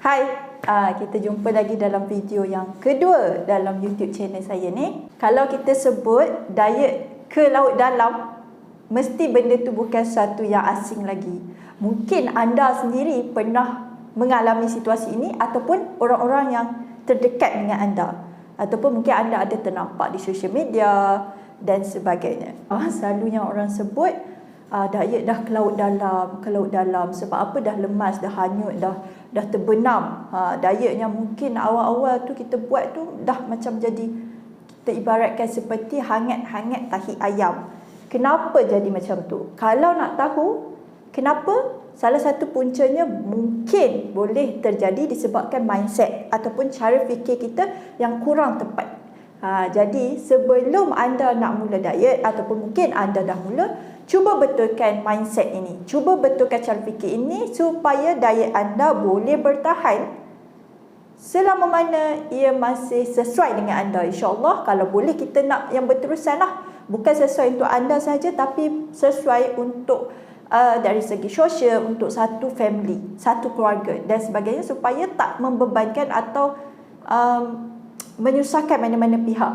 Hai, kita jumpa lagi dalam video yang kedua dalam YouTube channel saya ni. Kalau kita sebut diet ke laut dalam, mesti benda tu bukan satu yang asing lagi. Mungkin anda sendiri pernah mengalami situasi ini ataupun orang-orang yang terdekat dengan anda. Ataupun mungkin anda ada ternampak di social media dan sebagainya. Selalunya orang sebut diet dah ke laut dalam. Sebab apa? Dah lemas, dah hanyut, dah terbenam. Dietnya mungkin awal-awal tu kita buat tu dah macam jadi, kita ibaratkan seperti hangat-hangat tahi ayam. Kenapa jadi macam tu? Kalau nak tahu kenapa, salah satu puncanya mungkin boleh terjadi disebabkan mindset ataupun cara fikir kita yang kurang tepat. Jadi sebelum anda nak mula diet ataupun mungkin anda dah mula, cuba betulkan mindset ini. Cuba betulkan cara fikir ini supaya diet anda boleh bertahan selama mana ia masih sesuai dengan anda. InsyaAllah kalau boleh kita nak yang berterusan lah. Bukan sesuai untuk anda saja tapi sesuai untuk dari segi sosial, untuk satu family, satu keluarga dan sebagainya, supaya tak membebankan atau menyusahkan mana-mana pihak.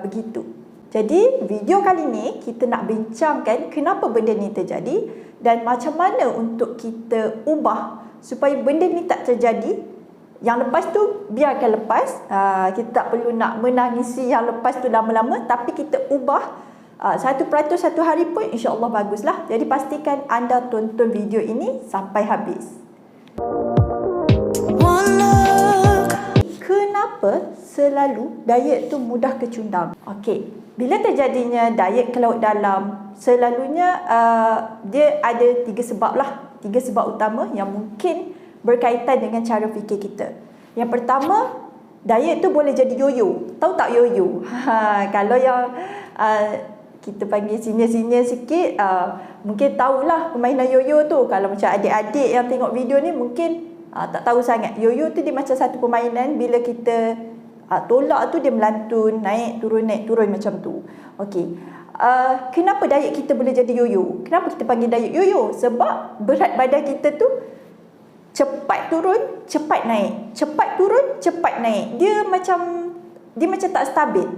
Begitu. Jadi video kali ni kita nak bincangkan kenapa benda ni terjadi dan macam mana untuk kita ubah supaya benda ni tak terjadi. Yang lepas tu biarkan lepas. Kita tak perlu nak menangisi yang lepas tu lama-lama, tapi kita ubah 1% satu hari pun insya-Allah baguslah. Jadi pastikan anda tonton video ini sampai habis. Kenapa selalu diet tu mudah kecundang? Okey, bila terjadinya diet ke laut dalam, selalunya dia ada 3 sebab lah. 3 sebab utama yang mungkin berkaitan dengan cara fikir kita. Yang pertama, diet tu boleh jadi yoyo. Tahu tak yoyo? Kalau yang kita panggil senior-senior sikit, mungkin tahulah permainan yoyo tu. Kalau macam adik-adik yang tengok video ni mungkin tak tahu sangat. Yoyo tu dia macam satu permainan, bila kita tolak tu dia melantun, naik turun macam tu. Okey. Kenapa diet kita boleh jadi yoyo? Kenapa kita panggil diet yoyo? Sebab berat badan kita tu cepat turun, cepat naik. Cepat turun, cepat naik. Dia macam tak stabil.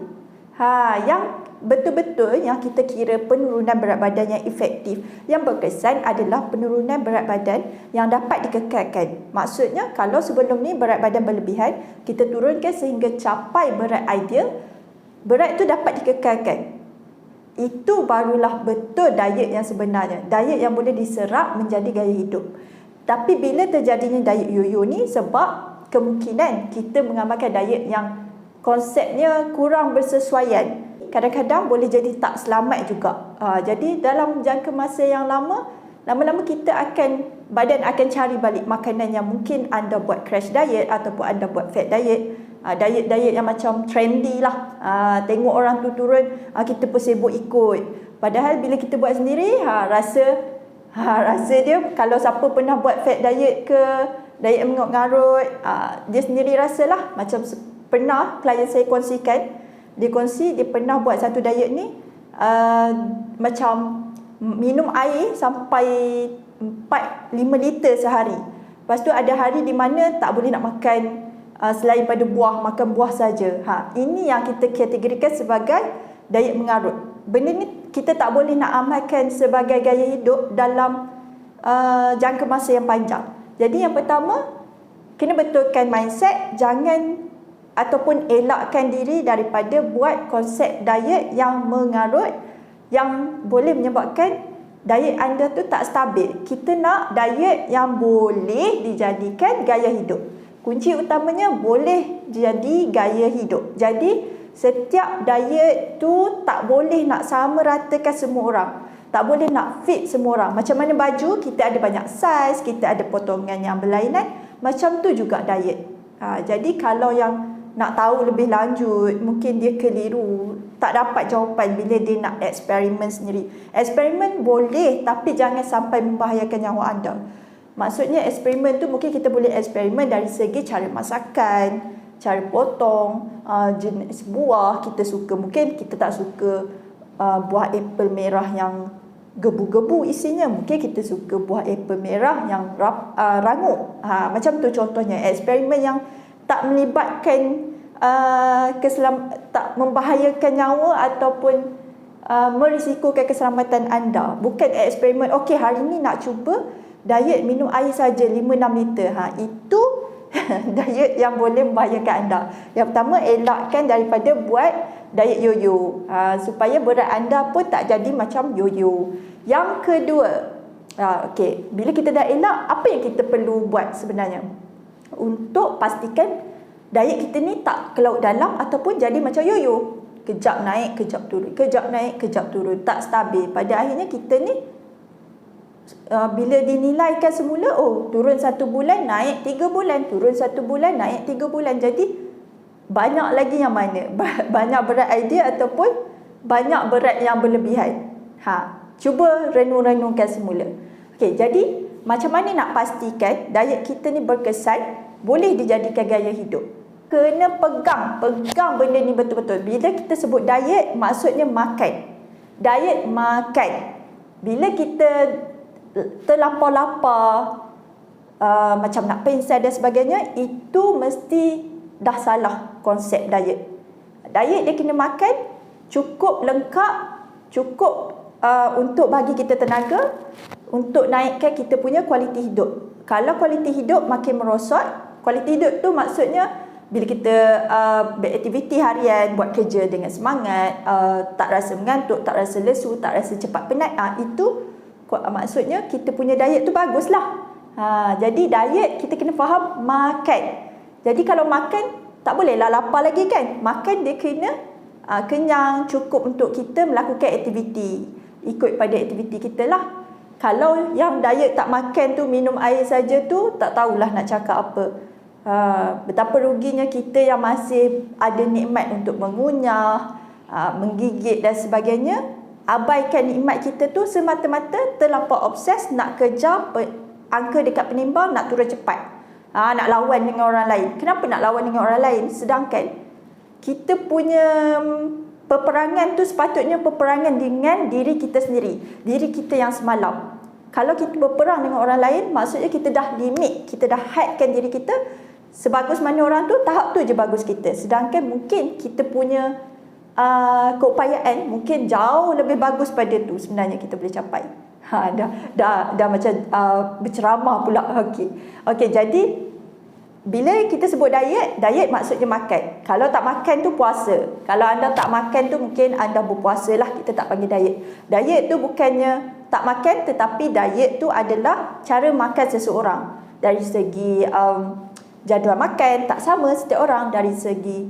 Yang betul-betul yang kita kira penurunan berat badan yang efektif, yang berkesan adalah penurunan berat badan yang dapat dikekalkan. Maksudnya kalau sebelum ni berat badan berlebihan, kita turunkan sehingga capai berat ideal, berat itu dapat dikekalkan. Itu barulah betul diet yang sebenarnya. Diet yang boleh diserap menjadi gaya hidup. Tapi bila terjadinya diet yoyo ni, sebab kemungkinan kita mengamalkan diet yang konsepnya kurang bersesuaian, kadang-kadang boleh jadi tak selamat juga. Jadi dalam jangka masa yang lama-lama kita badan akan cari balik makanan yang mungkin anda buat crash diet ataupun anda buat fat diet. Diet yang macam trendy lah. Tengok orang tu turun, kita pun sibuk ikut. Padahal bila kita buat sendiri, rasa dia, kalau siapa pernah buat fat diet ke diet mengarut, dia sendiri rasalah. Macam pernah klien saya kongsikan, dia pernah buat satu diet ni, macam minum air sampai 4-5 liter sehari. Lepas tu ada hari di mana tak boleh nak makan selain pada buah, makan buah saja. Ini yang kita kategorikan sebagai diet mengarut. Benda ni kita tak boleh nak amalkan sebagai gaya hidup dalam jangka masa yang panjang. Jadi yang pertama, kena betulkan mindset, jangan ataupun elakkan diri daripada buat konsep diet yang mengarut, yang boleh menyebabkan diet anda tu tak stabil. Kita nak diet yang boleh dijadikan gaya hidup. Kunci utamanya boleh jadi gaya hidup. Jadi setiap diet tu tak boleh nak sama ratakan semua orang. Tak boleh nak fit semua orang. Macam mana baju, kita ada banyak saiz, kita ada potongan yang berlainan. Macam tu juga diet. Jadi kalau yang nak tahu lebih lanjut, mungkin dia keliru, tak dapat jawapan bila dia nak eksperimen sendiri. Eksperimen boleh, tapi jangan sampai membahayakan nyawa anda. Maksudnya eksperimen tu mungkin kita boleh eksperimen dari segi cara masakan, cara potong, jenis buah kita suka. Mungkin kita tak suka buah apple merah yang gebu-gebu isinya. Mungkin kita suka buah apple merah yang rangup. Macam tu contohnya. Eksperimen yang tak melibatkan tak membahayakan nyawa ataupun merisikokan keselamatan anda. Bukan eksperimen, okey hari ni nak cuba diet minum air saja 5-6 liter. Itu diet yang boleh membahayakan anda. Yang pertama, elakkan daripada buat diet yo-yo, supaya berat anda pun tak jadi macam yo-yo. Yang kedua, okey, bila kita dah elak, apa yang kita perlu buat sebenarnya untuk pastikan diet kita ni tak ke laut dalam ataupun jadi macam yo-yo, kejap naik, kejap turun, kejap naik, kejap turun, tak stabil. Pada akhirnya kita ni bila dinilaikan semula, turun 1 bulan, naik 3 bulan, turun 1 bulan, naik 3 bulan. Jadi banyak lagi yang mana? Banyak berat idea ataupun banyak berat yang berlebihan. Cuba renung-renungkan semula. Okey, jadi macam mana nak pastikan diet kita ni berkesan, boleh dijadikan gaya hidup? Kena pegang benda ni betul-betul. Bila kita sebut diet, maksudnya makan. Diet makan. Bila kita terlampau lapar, macam nak pingsan dan sebagainya, itu mesti dah salah konsep diet. Diet dia kena makan cukup lengkap, cukup untuk bagi kita tenaga, untuk naikkan kita punya kualiti hidup. Kalau kualiti hidup makin merosot, kualiti hidup tu maksudnya bila kita beraktiviti harian, buat kerja dengan semangat, tak rasa mengantuk, tak rasa lesu, tak rasa cepat penat, itu maksudnya kita punya diet tu baguslah. Jadi diet kita kena faham makan. Jadi kalau makan, tak bolehlah lapar lagi kan. Makan dia kena kenyang, cukup untuk kita melakukan aktiviti. Ikut pada aktiviti kita lah. Kalau yang diet tak makan tu, minum air saja tu, tak tahulah nak cakap apa. Betapa ruginya kita yang masih ada nikmat untuk mengunyah, menggigit dan sebagainya. Abaikan nikmat kita tu semata-mata terlampau obses nak kejar angka dekat penimbang, nak turun cepat. Nak lawan dengan orang lain. Kenapa nak lawan dengan orang lain? Sedangkan kita punya peperangan tu sepatutnya peperangan dengan diri kita sendiri, diri kita yang semalam. Kalau kita berperang dengan orang lain, maksudnya kita dah limit, kita dah hadkan diri kita. Sebagus mana orang tu, tahap tu je bagus kita. Sedangkan mungkin kita punya keupayaan mungkin jauh lebih bagus pada tu sebenarnya kita boleh capai. Dah macam berceramah pula. Okey, jadi bila kita sebut diet maksudnya makan. Kalau tak makan tu puasa. Kalau anda tak makan tu mungkin anda berpuasa lah, kita tak panggil diet. Diet tu bukannya tak makan, tetapi diet tu adalah cara makan seseorang. Dari segi jadual makan tak sama setiap orang, dari segi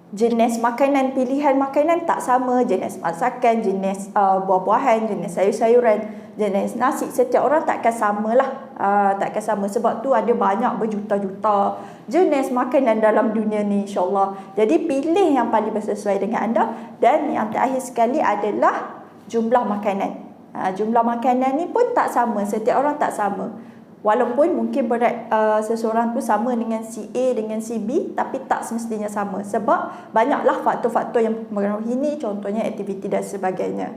jenis makanan, pilihan makanan tak sama, jenis masakan, jenis buah-buahan, jenis sayur-sayuran, jenis nasi, setiap orang takkan samalah. Takkan sama, sebab tu ada banyak berjuta-juta jenis makanan dalam dunia ni, insyaAllah. Jadi pilih yang paling bersesuai dengan anda. Dan yang terakhir sekali adalah jumlah makanan. Jumlah makanan ni pun tak sama, setiap orang tak sama. Walaupun mungkin berat seseorang tu sama dengan si A dengan si B, tapi tak semestinya sama. Sebab banyaklah faktor-faktor yang mempengaruhi ni, contohnya aktiviti dan sebagainya.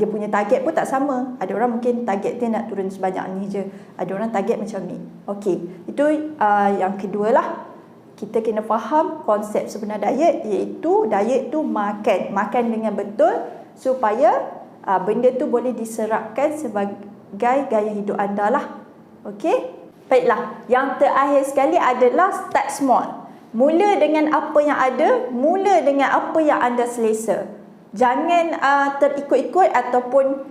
Dia punya target pun tak sama. Ada orang mungkin target dia nak turun sebanyak ni je, ada orang target macam ni. Okey, itu yang kedua lah. Kita kena faham konsep sebenar diet, iaitu diet tu makan dengan betul supaya benda tu boleh diserapkan sebagai gaya hidup anda lah. Okey, baiklah. Yang terakhir sekali adalah start small. Mula dengan apa yang ada, mula dengan apa yang anda selesa. Jangan terikut-ikut ataupun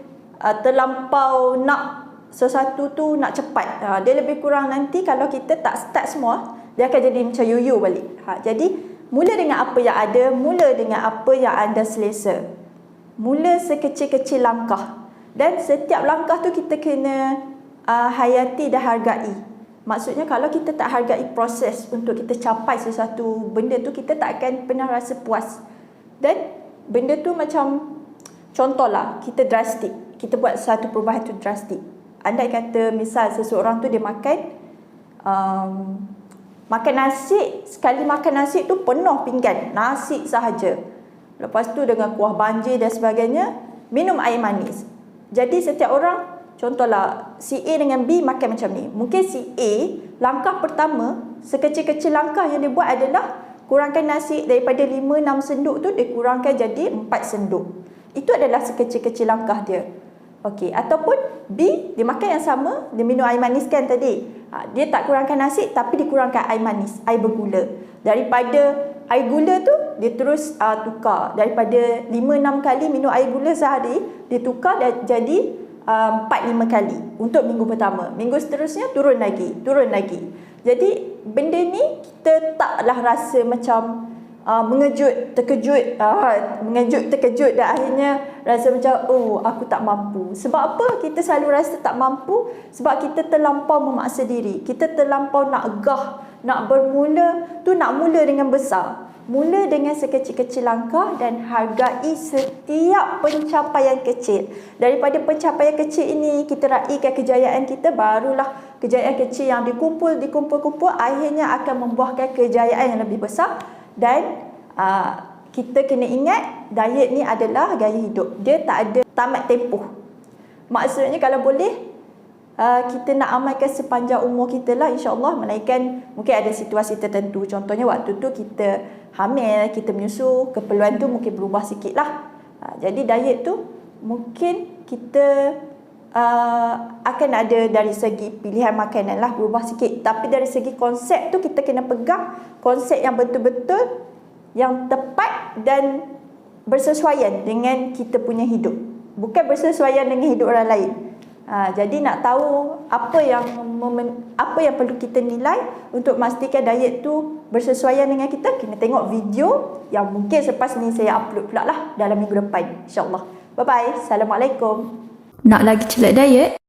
terlampau nak sesuatu tu nak cepat. Dia lebih kurang nanti kalau kita tak start small, dia akan jadi macam yo-yo balik. Jadi mula dengan apa yang ada, mula dengan apa yang anda selesa. Mula sekecil-kecil langkah. Dan setiap langkah tu kita kena hayati dan hargai. Maksudnya kalau kita tak hargai proses untuk kita capai sesuatu benda tu, kita tak akan pernah rasa puas. Dan benda tu macam, contohlah, kita drastik, kita buat satu perubahan tu drastik. Andai kata misal seseorang tu dia makan nasi, sekali makan nasi tu penuh pinggan nasi sahaja. Lepas tu dengan kuah banjir dan sebagainya, minum air manis. Jadi setiap orang, contohlah si A dengan B makan macam ni. Mungkin si A, langkah pertama, sekecil-kecil langkah yang dia buat adalah kurangkan nasi daripada 5-6 senduk tu, dia kurangkan jadi 4 senduk. Itu adalah sekecil-kecil langkah dia. Okey, ataupun B, dia makan yang sama, dia minum air manis kan tadi. Dia tak kurangkan nasi tapi dia kurangkan air manis, air bergula. Daripada air gula tu, dia terus tukar. Daripada 5-6 kali minum air gula sehari, dia tukar jadi 4-5 kali untuk minggu pertama. Minggu seterusnya turun lagi. Jadi benda ni kita taklah rasa macam mengejut, terkejut dan akhirnya rasa macam aku tak mampu. Sebab apa kita selalu rasa tak mampu? Sebab kita terlampau memaksa diri. Kita terlampau nak gah, nak bermula tu, nak mula dengan besar. Mula dengan sekecil-kecil langkah dan hargai setiap pencapaian kecil. Daripada pencapaian kecil ini kita raikan kejayaan kita, barulah kejayaan kecil yang dikumpul akhirnya akan membuahkan kejayaan yang lebih besar. Dan kita kena ingat diet ni adalah gaya hidup. Dia tak ada tamat tempoh. Maksudnya kalau boleh kita nak amalkan sepanjang umur kita lah, insyaAllah. Melainkan mungkin ada situasi tertentu. Contohnya waktu tu kita hamil, kita menyusu, keperluan tu mungkin berubah sikit lah. Jadi diet tu mungkin kita akan ada dari segi pilihan makanan lah berubah sikit. Tapi dari segi konsep tu kita kena pegang konsep yang betul-betul, yang tepat dan bersesuaian dengan kita punya hidup. Bukan bersesuaian dengan hidup orang lain. Jadi nak tahu apa yang perlu kita nilai untuk memastikan diet tu bersesuaian dengan kita, kena tengok video yang mungkin selepas ni saya upload pula lah dalam minggu depan, insyaAllah. Bye-bye. Assalamualaikum. Nak lagi celak diet?